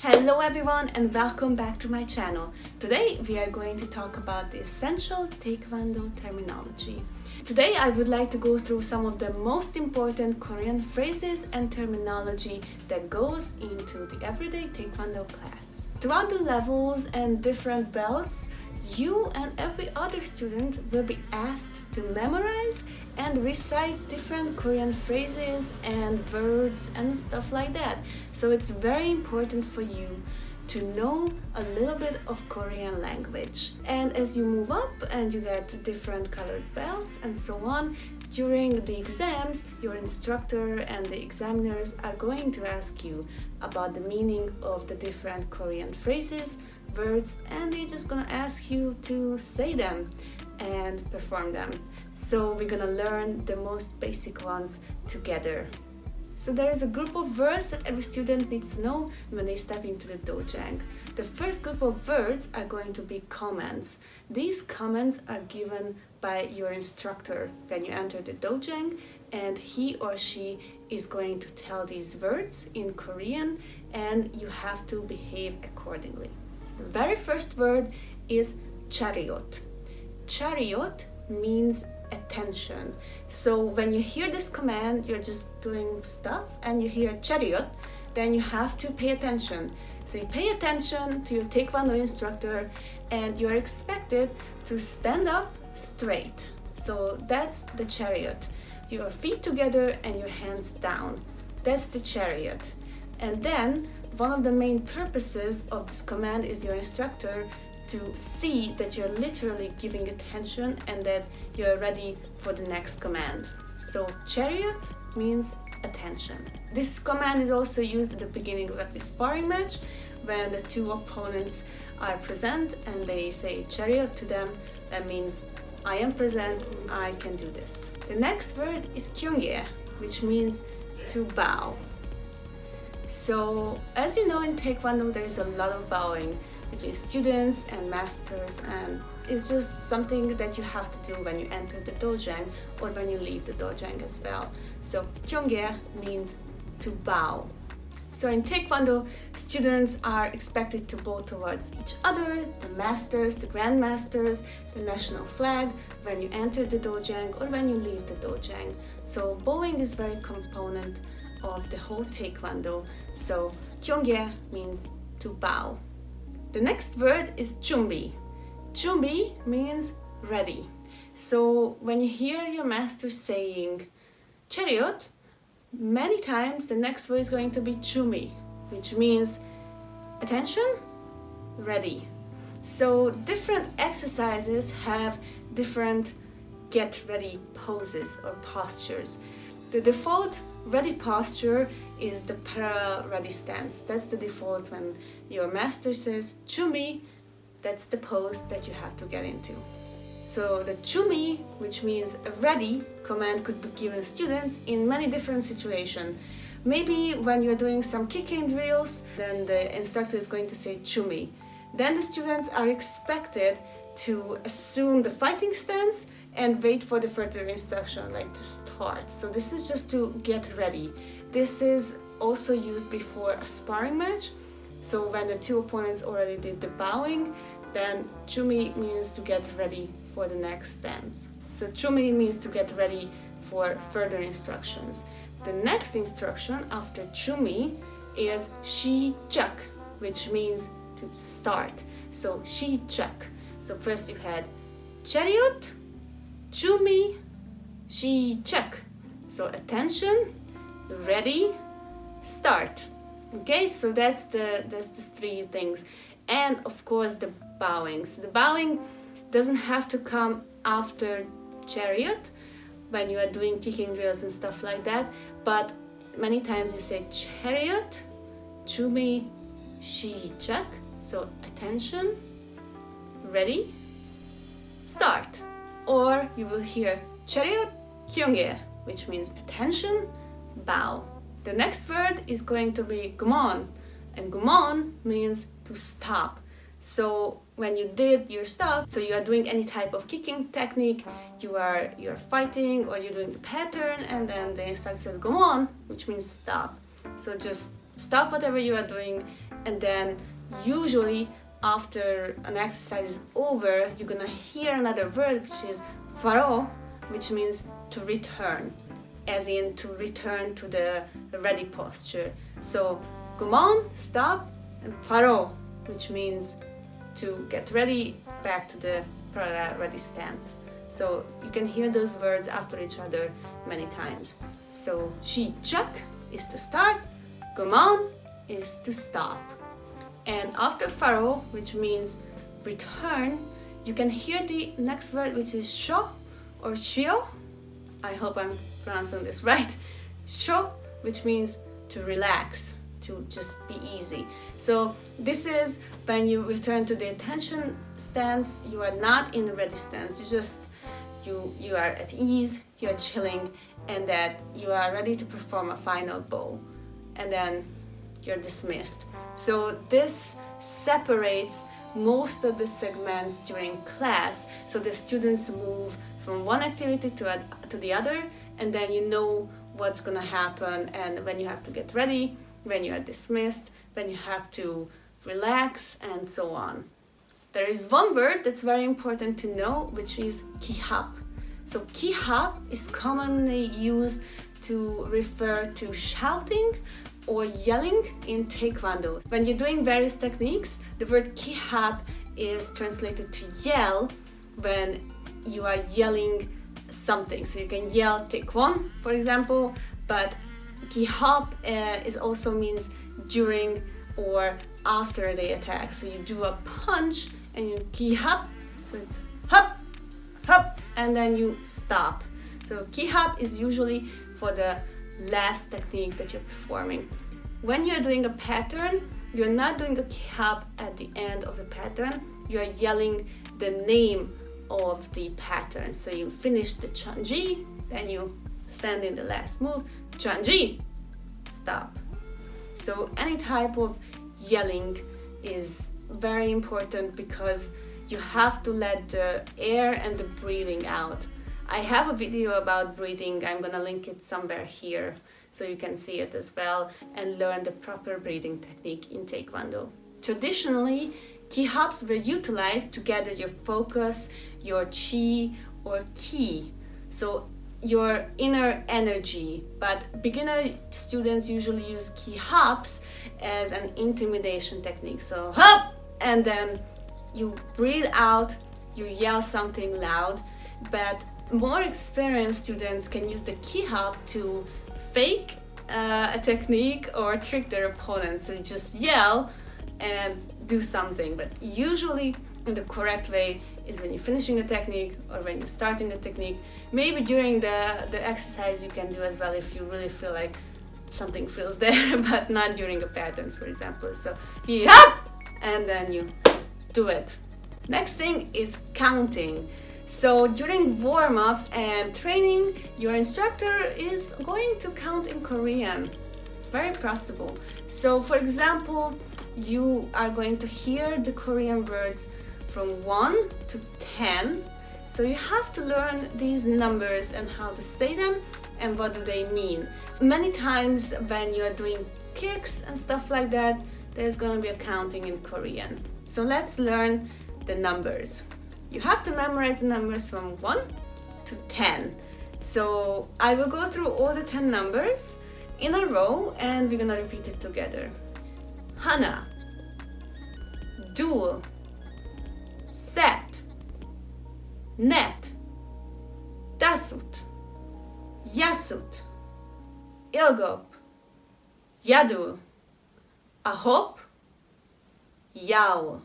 Hello everyone and welcome back to my channel. Today we are going to talk about the essential Taekwondo terminology. Today I would like to go through some of the most important Korean phrases and terminology that goes into the everyday Taekwondo class. Throughout the levels and different belts, you and every other student will be asked to memorize and recite different Korean phrases and words and stuff like that. So it's very important for you to know a little bit of Korean language. And as you move up and you get different colored belts and so on, during the exams, your instructor and the examiners are going to ask you about the meaning of the different Korean phrases, words, and they're just gonna ask you to say them and perform them. So we're gonna learn the most basic ones together. So there is a group of words that every student needs to know when they step into the dojang. The first group of words are going to be commands. These commands are given by your instructor when you enter the dojang, and he or she is going to tell these words in Korean and you have to behave accordingly. The very first word is chariot. Chariot means attention. So when you hear this command, you're just doing stuff and you hear chariot, then you have to pay attention. So you pay attention to your Taekwondo instructor and you're expected to stand up straight. So that's the chariot. Your feet together and your hands down. That's the chariot. And then one of the main purposes of this command is your instructor to see that you're literally giving attention and that you're ready for the next command. So chariot means attention. This command is also used at the beginning of every sparring match when the two opponents are present and they say chariot to them. That means I am present, I can do this. The next word is kyungye, which means to bow. So as you know, in Taekwondo there is a lot of bowing between students and masters, and it's just something that you have to do when you enter the dojang or when you leave the dojang as well. So kyungye means to bow. So in Taekwondo, students are expected to bow towards each other, the masters, the grandmasters, the national flag when you enter the dojang or when you leave the dojang. So bowing is very component of the whole Taekwondo. So kyungye means to bow. The next word is 준비. 준비 means ready. So when you hear your master saying chariot, many times the next word is going to be 준비, which means attention, ready. So different exercises have different get ready poses or postures. The default ready posture is the parallel ready stance. That's the default when your master says 준비, that's the pose that you have to get into. So the 준비, which means a ready command, could be given students in many different situations. Maybe when you're doing some kicking drills, then the instructor is going to say 준비. Then the students are expected to assume the fighting stance and wait for the further instruction, like to start. So this is just to get ready. This is also used before a sparring match. So when the two opponents already did the bowing, then 준비 means to get ready for the next stance. So 준비 means to get ready for further instructions. The next instruction after 준비 is 시작, which means to start. So 시작. So first you had chariot, 준비, 시작. So attention, ready, start. Okay, so that's the three things. And of course the bowing. So the bowing doesn't have to come after chariot when you are doing kicking drills and stuff like that, but many times you say chariot, 준비, 시작. So attention, ready, start. Or you will hear chariot, kyungye, which means attention, bow. The next word is going to be gumon, and gumon means to stop. So when you did your stuff, so you are doing any type of kicking technique, you're fighting or you're doing the pattern, and then the instructor says gumon, which means stop. So just stop whatever you are doing and then usually after an exercise is over, you're gonna hear another word, which is faro, which means to return, as in to return to the ready posture. So come on, stop, and faro, which means to get ready, back to the parallel ready stance. So you can hear those words after each other many times. So 시작 is to start, come on is to stop. And after faro, which means return, you can hear the next word, which is sho or shio. I hope I'm pronouncing this right. Sho, which means to relax, to just be easy. So this is when you return to the attention stance. You are not in the ready stance. You are at ease, you are chilling, and that you are ready to perform a final bow, and then you're dismissed. So this separates most of the segments during class, so the students move from one activity to the other, and then you know what's gonna happen, and when you have to get ready, when you are dismissed, when you have to relax, and so on. There is one word that's very important to know, which is kihap. So kihap is commonly used to refer to shouting or yelling in Taekwondo. When you're doing various techniques, the word kihap is translated to yell when you are yelling something. So you can yell Taekwon, for example, but kihap is also means during or after the attack. So you do a punch and you kihap, so it's hop, hop, and then you stop. So kihap is usually for the last technique that you're performing. When you're doing a pattern, you're not doing a kihap at the end of the pattern, you're yelling the name of the pattern. So you finish the chanji, then you stand in the last move, chanji, stop. So any type of yelling is very important because you have to let the air and the breathing out. I have a video about breathing, I'm gonna link it somewhere here so you can see it as well and learn the proper breathing technique in Taekwondo. Traditionally, kihaps were utilized to gather your focus, your chi or ki, so your inner energy, but beginner students usually use kihaps as an intimidation technique. So hop, and then you breathe out, you yell something loud, but more experienced students can use the kihap to fake a technique or trick their opponents. So you just yell and do something, but usually the correct way is when you're finishing a technique or when you're starting a technique. Maybe during the exercise you can do as well if you really feel like something feels there, but not during a pattern, for example. So hop, and then you do it. Next thing is counting. So during warm-ups and training, your instructor is going to count in Korean. Very possible. So for example, you are going to hear the Korean words from 1 to 10. So you have to learn these numbers and how to say them and what do they mean. Many times when you're doing kicks and stuff like that, there's going to be a counting in Korean. So let's learn the numbers. You have to memorize the numbers from 1 to 10. So I will go through all the 10 numbers in a row and we're gonna repeat it together. 하나, 둘, 셋, 넷, 다섯, 여섯, 일곱, 여덟, 아홉, 열.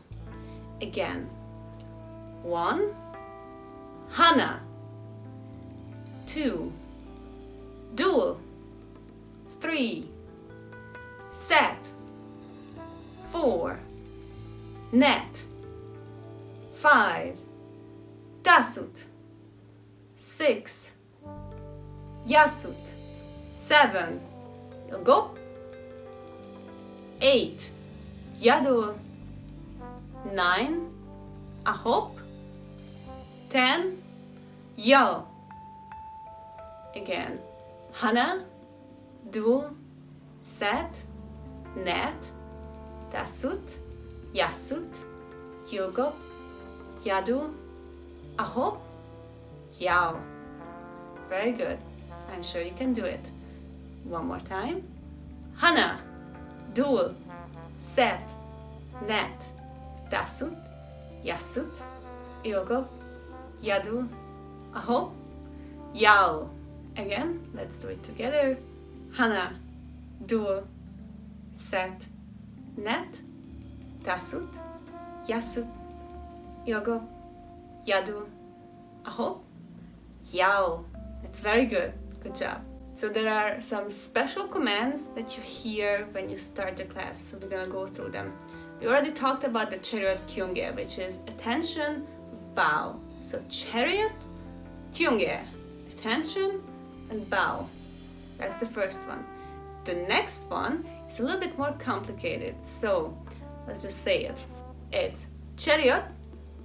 Again. 1, 하나, 2, 둘, 3, 셋, 4, 넷, 5, 다섯, 6, 여섯, 7, 일곱, 8, 여덟, 9, 아홉, 10, 열. Again. 하나, 둘, 셋, 넷, tasut, yasut, yogo, yadu, aho, yao. Very good. I'm sure you can do it. One more time. Hana, dul, set, net, tasut, yasut, yogo, yadu, aho, yao. Again, let's do it together. Hana, dul, set, net, tasut, yasut, yogo, yadu, aho, yao. It's very good. Good job. So there are some special commands that you hear when you start the class. So we're gonna go through them. We already talked about the chariot kyunge, which is attention, bow. So chariot, kyunge, attention and bow. That's the first one. The next one is a little bit more complicated. So let's just say it. It's chariot,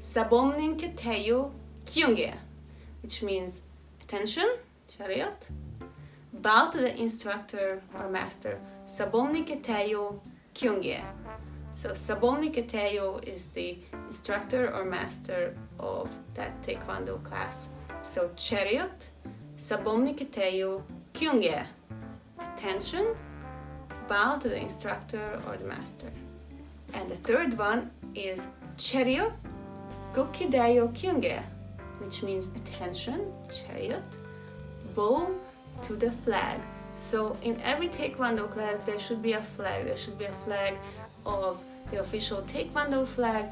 sabomninke teyo kyunge, which means attention, chariot, bow to the instructor or master, sabomninke teyo kyunge. So sabomninke teyo is the instructor or master of that Taekwondo class. So chariot, sabomninke teyo kyunge, attention, bow to the instructor or the master. And the third one is chariot, gokidayo kyunge, which means attention, chariot, bow to the flag. So in every Taekwondo class there should be a flag. There should be a flag of the official Taekwondo flag,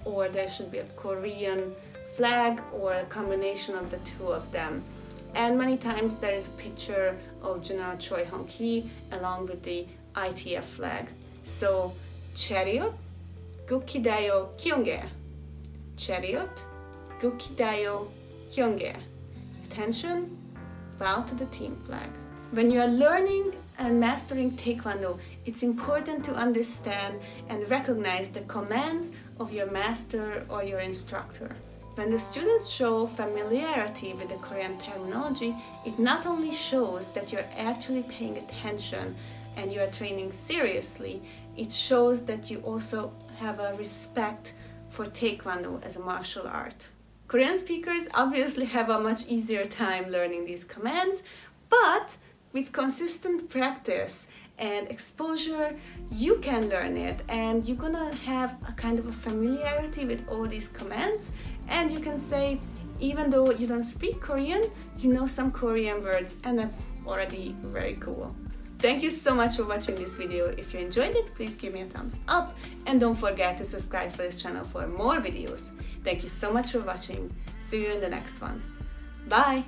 or there should be a Korean flag, or a combination of the two of them. And many times there is a picture of General Choi Hong-ki along with the ITF flag. So chariot, gokidayo kyunge, chariot, gokidayo kyunge, attention, bow to the team flag. When you are learning and mastering Taekwondo, it's important to understand and recognize the commands of your master or your instructor. When the students show familiarity with the Korean terminology, it not only shows that you're actually paying attention and you are training seriously, it shows that you also have a respect for Taekwondo as a martial art. Korean speakers obviously have a much easier time learning these commands, but with consistent practice and exposure, you can learn it, and you're gonna have a kind of a familiarity with all these commands, and you can say, even though you don't speak Korean, you know some Korean words, and that's already very cool. Thank you so much for watching this video. If you enjoyed it, please give me a thumbs up, and don't forget to subscribe for this channel for more videos. Thank you so much for watching. See you in the next one. Bye!